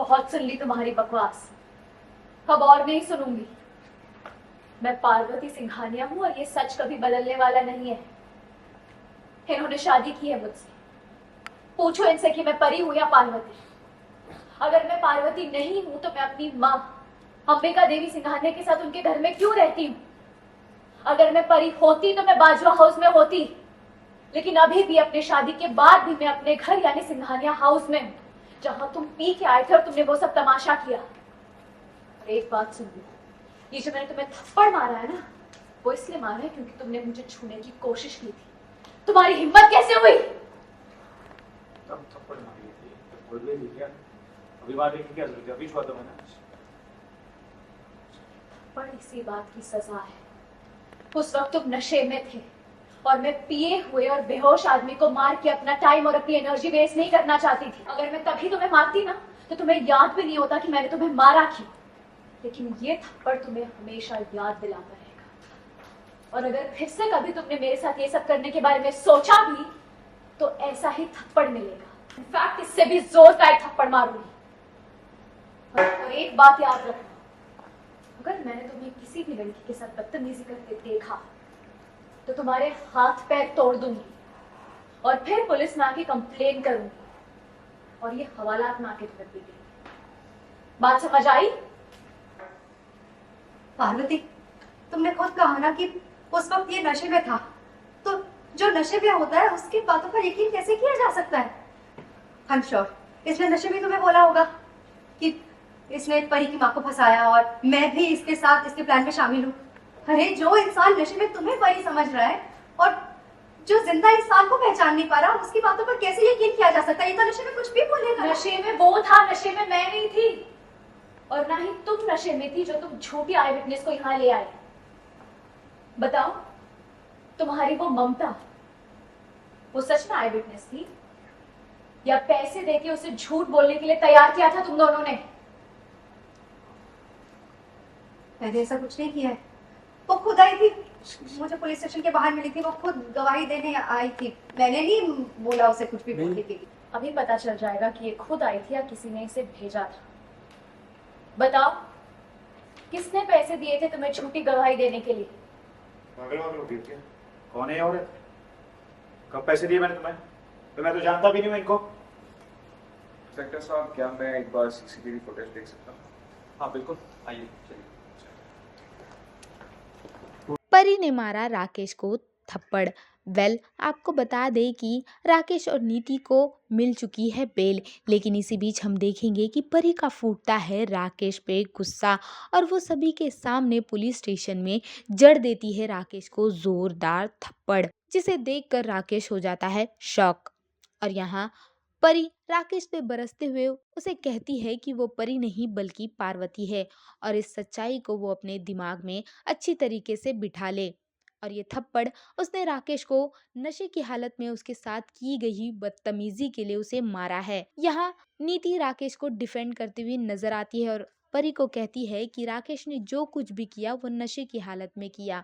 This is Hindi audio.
बहुत सुन ली तुम्हारी बकवास, अब और नहीं सुनूंगी। मैं पार्वती सिंघानिया हूँ और ये सच कभी बदलने वाला नहीं है। इन्होंने शादी की है मुझसे। पूछो इनसे कि मैं परी हूं या पार्वती। अगर मैं पार्वती नहीं हूं तो मैं अपनी माँ अंबिका देवी सिंघानिया के साथ उनके घर में क्यों रहती हूँ? अगर मैं परी होती तो मैं बाजवा हाउस में होती, लेकिन अभी भी अपने शादी के बाद भी मैं अपने घर यानी सिंघानिया हाउस में हूँ, जहां तुम पी के आए थे और तुमने वो सब तमाशा किया। और एक बात सुन लो, ये जो मैंने तुम्हें थप्पड़ मारा है ना, वो इसलिए मारा है क्योंकि तुमने मुझे छूने की कोशिश की थी। तुम्हारी हिम्मत कैसे हुई? तब थप्पड़ मारी थी तो बोल भी क्या? अभी मारने की क्या जरूरत है? अभी छुआ तो मैंने। पर इसी बात की सजा है। उस वक्त तुम नशे में थे और मैं पिए हुए और बेहोश आदमी को मार के अपना टाइम और अपनी एनर्जी वेस्ट नहीं करना चाहती थी। अगर मैं तभी तुम्हें मारती ना तो तुम्हें याद भी नहीं होता कि मैंने तुम्हें मारा क्यों। लेकिन ये थप्पड़ तुम्हें हमेशा याद दिलाता रहेगा। और अगर फिर से कभी तुमने मेरे साथ ये सब करने के बारे में सोचा भी तो ऐसा ही थप्पड़ मिलेगा। इनफैक्ट इससे भी जोर का एक थप्पड़ मारूंगी। और एक बात याद रखना, अगर मैंने तुम्हें किसी भी लड़की के साथ बदतमीजी करते देखा तो तुम्हारे हाथ पैर तोड़ दूंगी और फिर पुलिस में आके कंप्लेन करूंगी और ये हवालात में आके तुम्हें पीटेंगी। बात समझ आई? पार्वती, तुमने खुद कहा ना कि उस वक्त ये नशे में था, तो जो नशे में होता है उसकी बातों पर यकीन कैसे किया जा सकता है? आई एम श्योर इसने नशे में तुम्हें बोला होगा कि इसने परी की माँ को फंसाया और मैं भी इसके साथ इसके प्लान में शामिल हूँ। अरे जो इंसान नशे में तुम्हें परी समझ रहा है और जो जिंदा इंसान को पहचान नहीं पा रहा, उसकी बातों पर कैसे यकीन किया जा सकता है? ये तो नशे में कुछ भी बोलेगा। नशे में वो था, नशे में मैं नहीं थी। और ना ही तुम नशे में थी जो तुम झूठी आई विटनेस को यहाँ ले आए। बताओ, तुम्हारी वो ममता, वो सच में आई विटनेस थी या पैसे देके उसे झूठ बोलने के लिए तैयार किया था तुम दोनों ने? मैंने ऐसा कुछ नहीं किया है। वो खुद आई थी, मुझे पुलिस स्टेशन के बाहर मिली थी, वो खुद गवाही देने आई थी। मैंने नहीं बोला उसे कुछ भी बोलने के लिए। अभी पता चल जाएगा कि ये खुद आई थी या किसी ने इसे भेजा था। बताओ, किसने पैसे दिए थे तुम्हें झूठी गवाही देने के लिए? कौन है औरत? कब पैसे दिए मैंने तुम्हें? तो मैं तो जानता भी नहीं हूँ इनको। इंस्पेक्टर साहब, क्या मैं एक बार सीसीटीवी फुटेज देख सकता हूँ? हाँ बिल्कुल, आइए चलिए। परी ने मारा राकेश को थप्पड़। आपको बता दें कि राकेश और नीति को मिल चुकी है बेल, लेकिन इसी बीच हम देखेंगे कि परी का फूटता है राकेश पे गुस्सा और वो सभी के सामने पुलिस स्टेशन में जड़ देती है राकेश को जोरदार थप्पड़, जिसे देखकर राकेश हो जाता है शॉक। और यहाँ परी राकेश पे बरसते हुए उसे कहती है कि वो परी नहीं बल्कि पार्वती है और इस सच्चाई को वो अपने दिमाग में अच्छी तरीके से बिठा ले। और ये थप्पड़ उसने राकेश को नशे की हालत में उसके साथ की गई बदतमीजी के लिए उसे मारा है। यहाँ नीति राकेश को डिफेंड करती हुई नजर आती है और परी को कहती है कि राकेश ने जो कुछ भी किया वो नशे की हालत में किया।